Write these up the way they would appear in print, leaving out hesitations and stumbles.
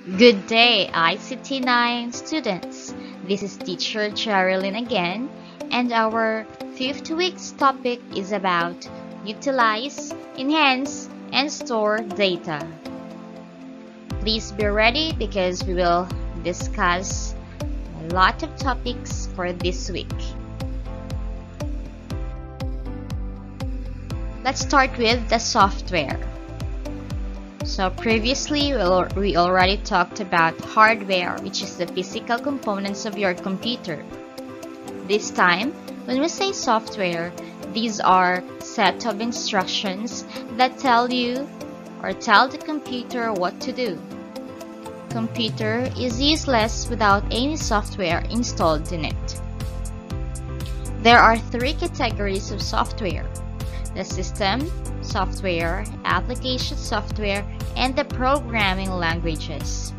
Good day, ICT9 students. This is teacher Cherilyn again, and our fifth week's topic is about utilize, enhance, and store data. Please be ready because we will discuss a lot of topics for this week. Let's start with the software. So previously, we already talked about hardware, which is the physical components of your computer. This time, when we say software, these are set of instructions that tell you or tell the computer what to do. Computer is useless without any software installed in it. There are three categories of software: the system software, application software, and the programming languages.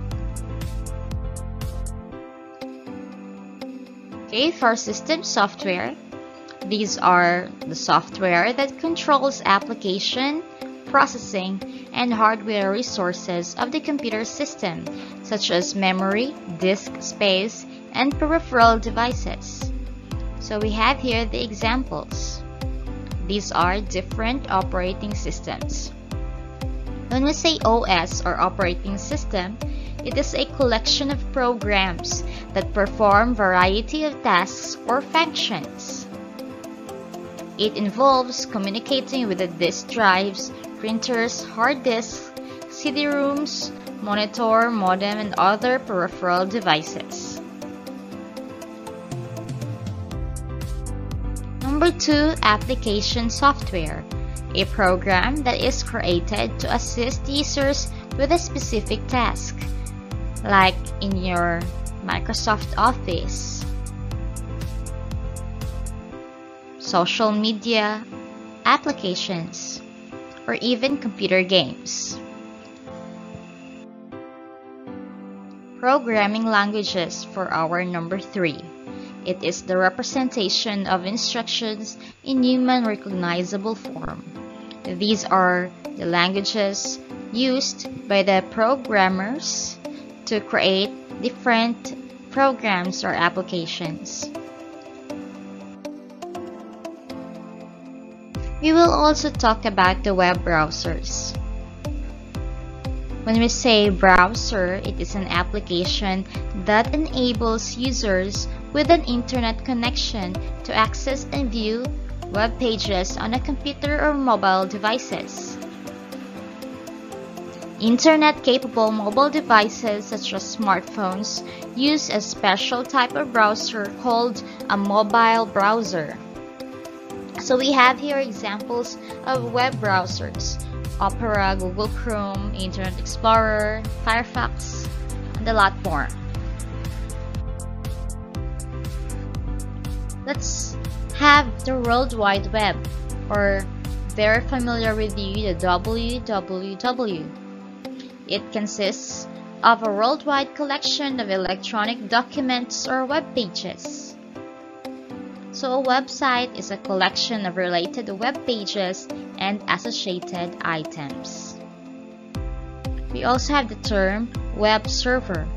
Okay, for system software, these are the software that controls application, processing, and hardware resources of the computer system, such as memory, disk space, and peripheral devices. So we have here the examples. These are different operating systems. When we say OS or operating system, it is a collection of programs that perform variety of tasks or functions. It involves communicating with the disk drives, printers, hard disks, CD-ROMs, monitor, modem, and other peripheral devices. Number 2, application software, a program that is created to assist users with a specific task, like in your Microsoft Office, social media applications, or even computer games. Programming languages for our number 3. It is the representation of instructions in human recognizable form. These are the languages used by the programmers to create different programs or applications. We will also talk about the web browsers. When we say browser, it is an application that enables users with an internet connection to access and view web pages on a computer or mobile devices. Internet-capable mobile devices such as smartphones use a special type of browser called a mobile browser. So we have here examples of web browsers: Opera, Google Chrome, Internet Explorer, Firefox, and a lot more. Let's have the World Wide Web, or very familiar with you, the www. It consists of a worldwide collection of electronic documents or web pages. So a website is a collection of related web pages and associated items. We also have the term web server.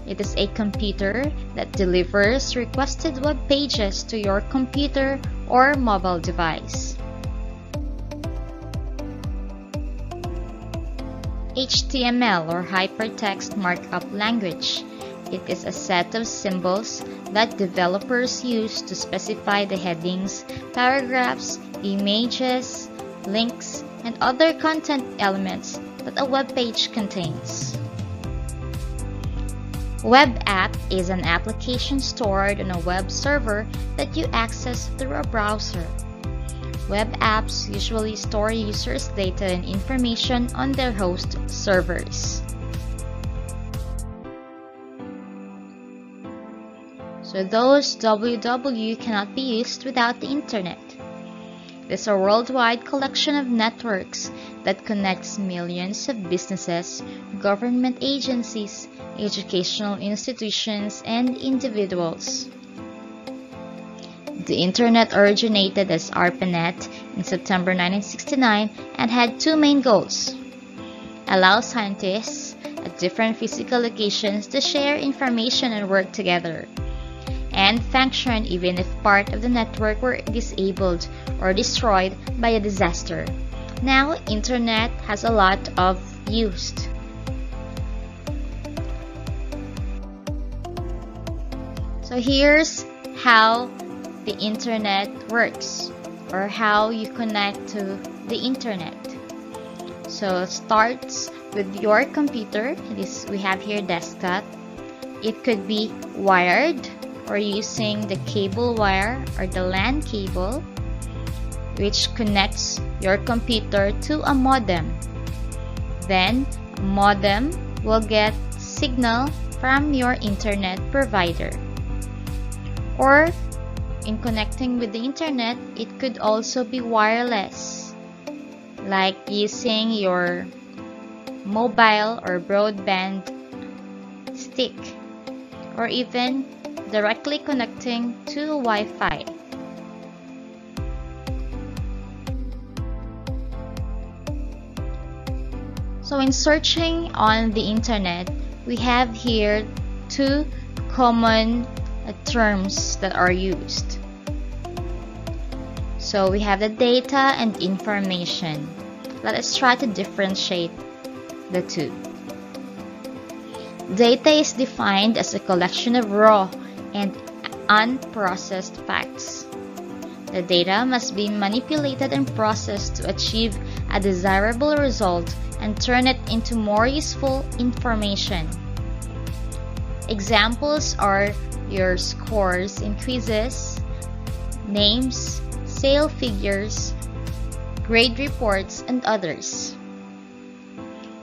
It is a computer that delivers requested web pages to your computer or mobile device. HTML or Hypertext Markup Language. It is a set of symbols that developers use to specify the headings, paragraphs, images, links, and other content elements that a web page contains. Web app is an application stored on a web server that you access through a browser. Web apps usually store users' data and information on their host servers. So those www cannot be used without the internet. It is a worldwide collection of networks that connects millions of businesses, government agencies, educational institutions, and individuals. The Internet originated as ARPANET in September 1969 and had two main goals: allow scientists at different physical locations to share information and work together, and function even if part of the network were disabled or destroyed by a disaster. Now, internet has a lot of use. So here's how the internet works, or how you connect to the internet. So it starts with your computer. We have here desktop. It could be wired or using the cable wire or the LAN cable, which connects your computer to a modem. Then a modem will get signal from your internet provider. Or in connecting with the internet, it could also be wireless, like using your mobile or broadband stick, or even directly connecting to Wi-Fi. So in searching on the internet, we have here two common terms that are used. So we have the data and information. Let us try to differentiate the two. Data is defined as a collection of raw and unprocessed facts. The data must be manipulated and processed to achieve a desirable result and turn it into more useful information. Examples are your scores in quizzes, names, sale figures, grade reports, and others.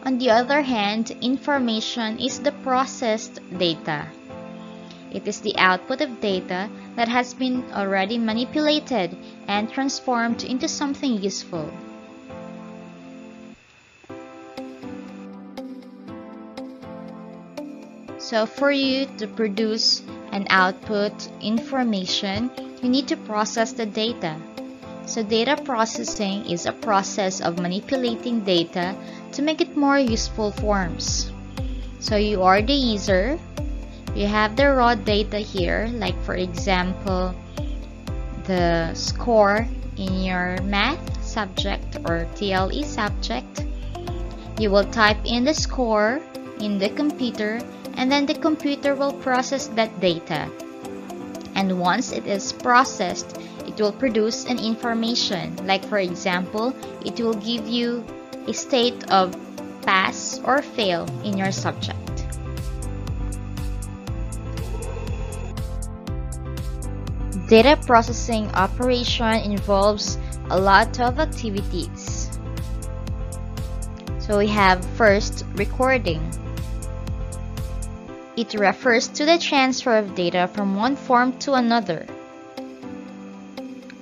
On the other hand, information is the processed data. It is the output of data that has been already manipulated and transformed into something useful. So for you to produce and output information, you need to process the data. So data processing is a process of manipulating data to make it more useful forms. So you are the user. You have the raw data here, like for example, the score in your math subject or TLE subject. You will type in the score in the computer, and then the computer will process that data. And once it is processed, it will produce an information. Like for example, it will give you a state of pass or fail in your subject. Data processing operation involves a lot of activities. So we have first, recording. It refers to the transfer of data from one form to another.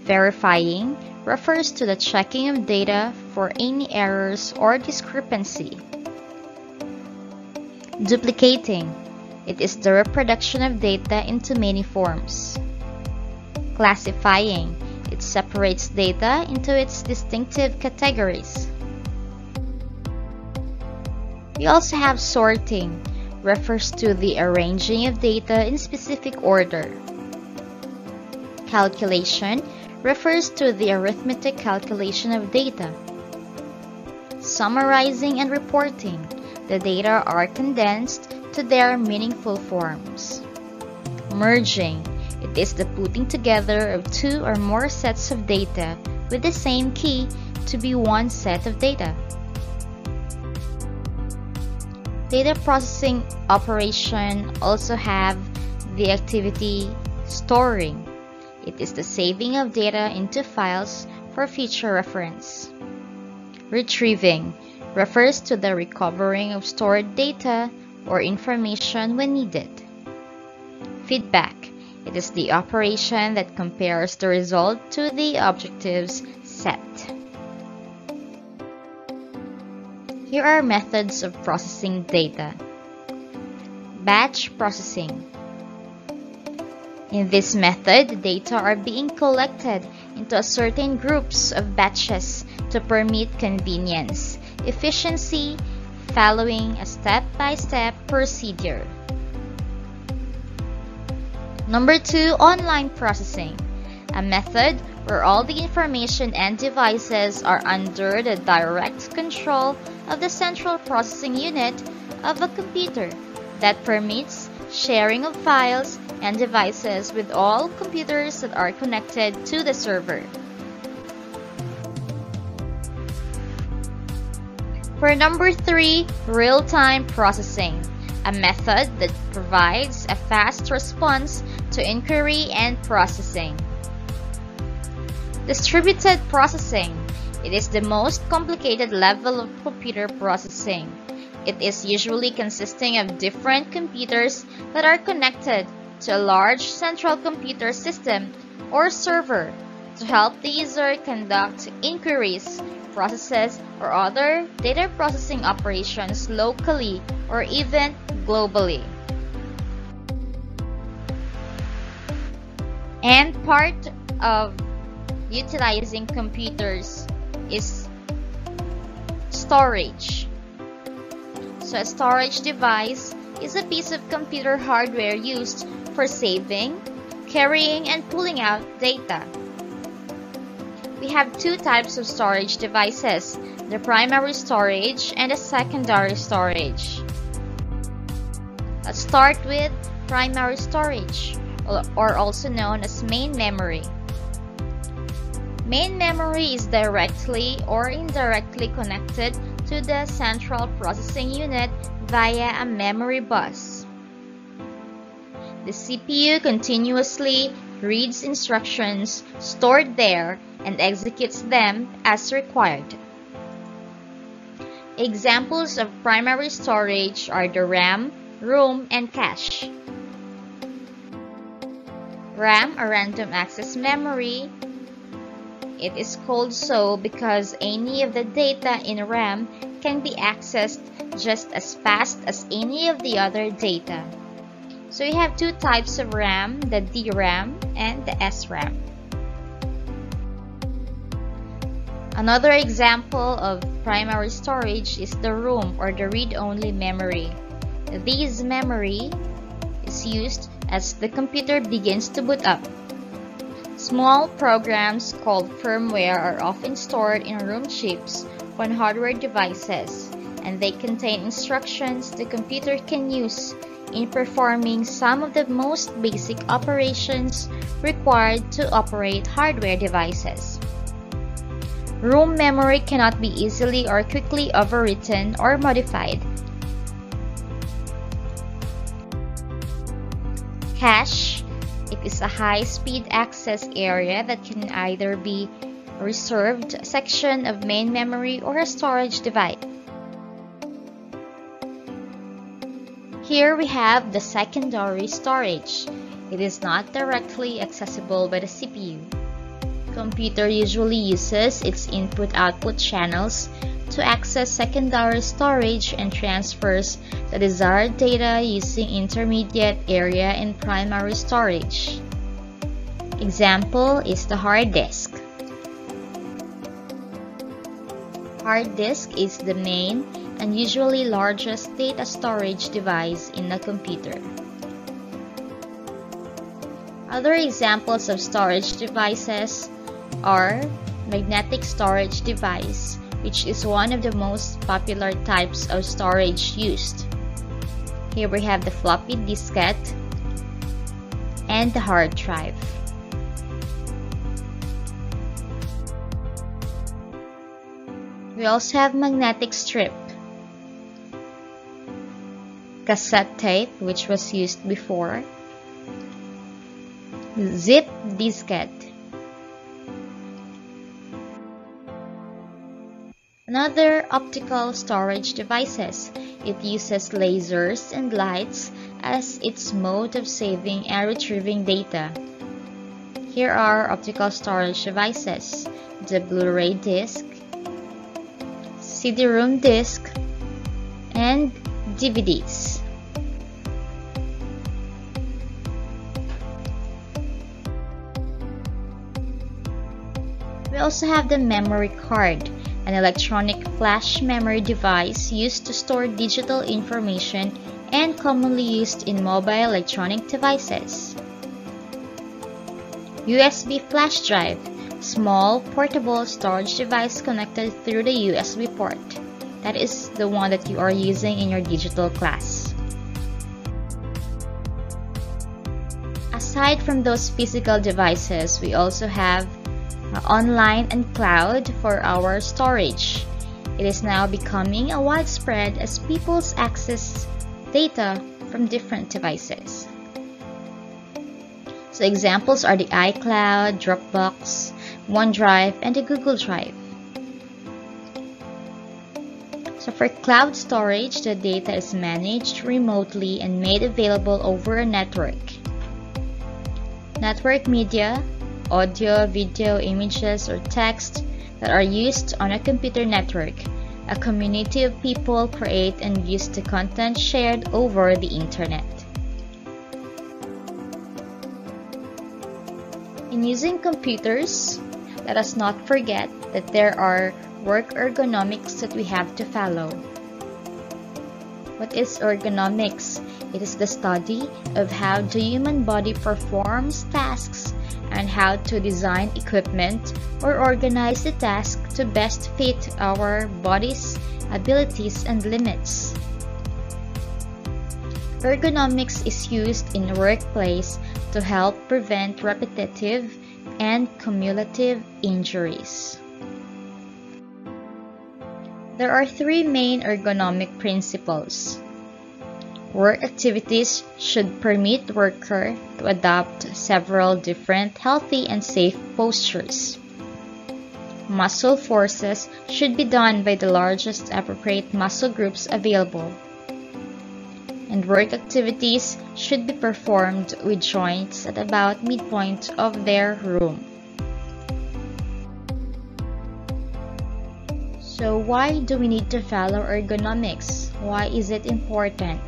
Verifying refers to the checking of data for any errors or discrepancy. Duplicating. It is the reproduction of data into many forms. Classifying. It separates data into its distinctive categories. We also have sorting. Refers to the arranging of data in specific order. Calculation refers to the arithmetic calculation of data. Summarizing and reporting. The data are condensed to their meaningful forms. Merging. It is the putting together of two or more sets of data with the same key to be one set of data. Data processing operation also have the activity storing. It is the saving of data into files for future reference. Retrieving refers to the recovering of stored data or information when needed. Feedback. It is the operation that compares the result to the objectives set. Here are methods of processing data. Batch processing. In this method, data are being collected into certain groups of batches to permit convenience, efficiency, following a step-by-step procedure. Number 2, online processing, a method where all the information and devices are under the direct control of the central processing unit of a computer that permits sharing of files and devices with all computers that are connected to the server. For number 3, real-time processing, a method that provides a fast response to inquiry and processing. Distributed processing. It is the most complicated level of computer processing. It is usually consisting of different computers that are connected to a large central computer system or server to help the user conduct inquiries, processes, or other data processing operations locally or even globally. And part of utilizing computers is storage. So a storage device is a piece of computer hardware used for saving, carrying, and pulling out data. We have 2 types of storage devices, the primary storage and the secondary storage. Let's start with primary storage, or also known as main memory. Main memory is directly or indirectly connected to the central processing unit via a memory bus. The CPU continuously reads instructions stored there and executes them as required. Examples of primary storage are the RAM, ROM, and cache. RAM, a random access memory. It is called so because any of the data in RAM can be accessed just as fast as any of the other data. So you have 2 types of RAM, the DRAM and the SRAM. Another example of primary storage is the ROM, or the read-only memory. This memory is used as the computer begins to boot up. Small programs called firmware are often stored in ROM chips on hardware devices, and they contain instructions the computer can use in performing some of the most basic operations required to operate hardware devices. ROM memory cannot be easily or quickly overwritten or modified. Cache. It is a high-speed access area that can either be a reserved section of main memory or a storage device. Here we have the secondary storage. It is not directly accessible by the CPU. Computer usually uses its input-output channels to access secondary storage and transfers the desired data using intermediate area in primary storage. Example is the hard disk. Hard disk is the main and usually largest data storage device in a computer. Other examples of storage devices are magnetic storage device, which is one of the most popular types of storage used. Here we have the floppy diskette and the hard drive. We also have magnetic strip, cassette tape, which was used before, zip diskette. Another optical storage devices. It uses lasers and lights as its mode of saving and retrieving data. Here are optical storage devices: the Blu-ray disc, CD-ROM disc, and DVDs. We also have the memory card. an electronic flash memory device used to store digital information and commonly used in mobile electronic devices. USB flash drive, small portable storage device connected through the USB port. That is the one that you are using in your digital class. Aside from those physical devices, we also have online and cloud for our storage. It is now becoming a widespread as people access data from different devices. So examples are the iCloud, Dropbox, OneDrive, and the Google Drive. So for cloud storage, the data is managed remotely and made available over a network. Network media, audio, video, images, or text that are used on a computer network. A community of people create and use the content shared over the internet. In using computers, let us not forget that there are work ergonomics that we have to follow. What is ergonomics? It is the study of how the human body performs tasks and how to design equipment or organize the task to best fit our body's abilities and limits. Ergonomics is used in the workplace to help prevent repetitive and cumulative injuries. There are three main ergonomic principles. Work activities should permit the worker to adopt several different healthy and safe postures. Muscle forces should be done by the largest appropriate muscle groups available. And work activities should be performed with joints at about midpoint of their room. So why do we need to follow ergonomics? Why is it important?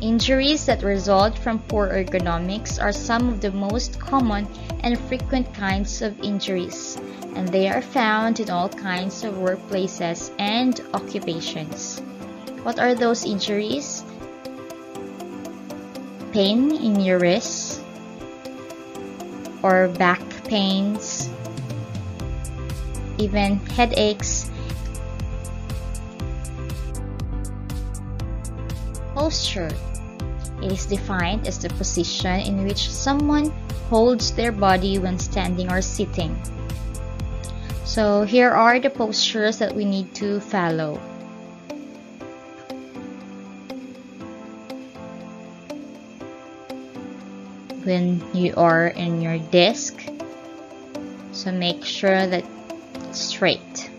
Injuries that result from poor ergonomics are some of the most common and frequent kinds of injuries, and they are found in all kinds of workplaces and occupations. What are those injuries? Pain in your wrists, or back pains, even headaches. Posture. It is defined as the position in which someone holds their body when standing or sitting. So here are the postures that we need to follow. When you are in your desk, so make sure that it's straight.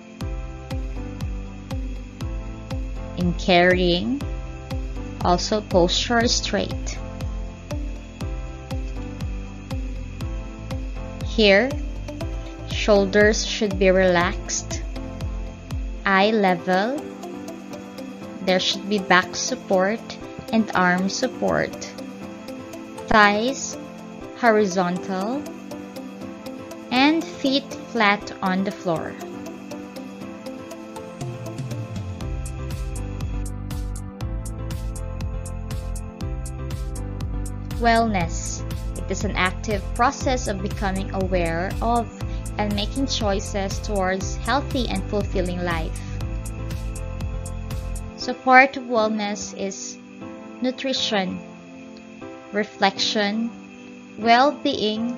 In carrying, also posture straight. Here, shoulders should be relaxed, eye level. There should be back support and arm support. Thighs horizontal and feet flat on the floor. Wellness. It is an active process of becoming aware of and making choices towards healthy and fulfilling life. So part of wellness is nutrition, reflection, well-being,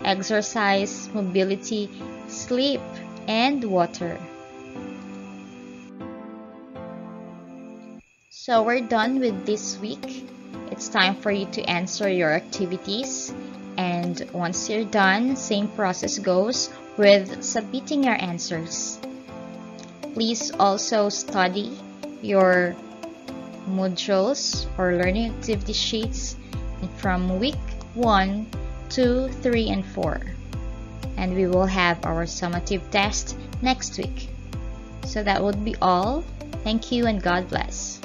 exercise, mobility, sleep, and water. So we're done with this week. It's time for you to answer your activities, and once you're done, same process goes with submitting your answers. Please also study your modules or learning activity sheets from week 1, 2, 3, and 4. And we will have our summative test next week. So that would be all. Thank you and God bless.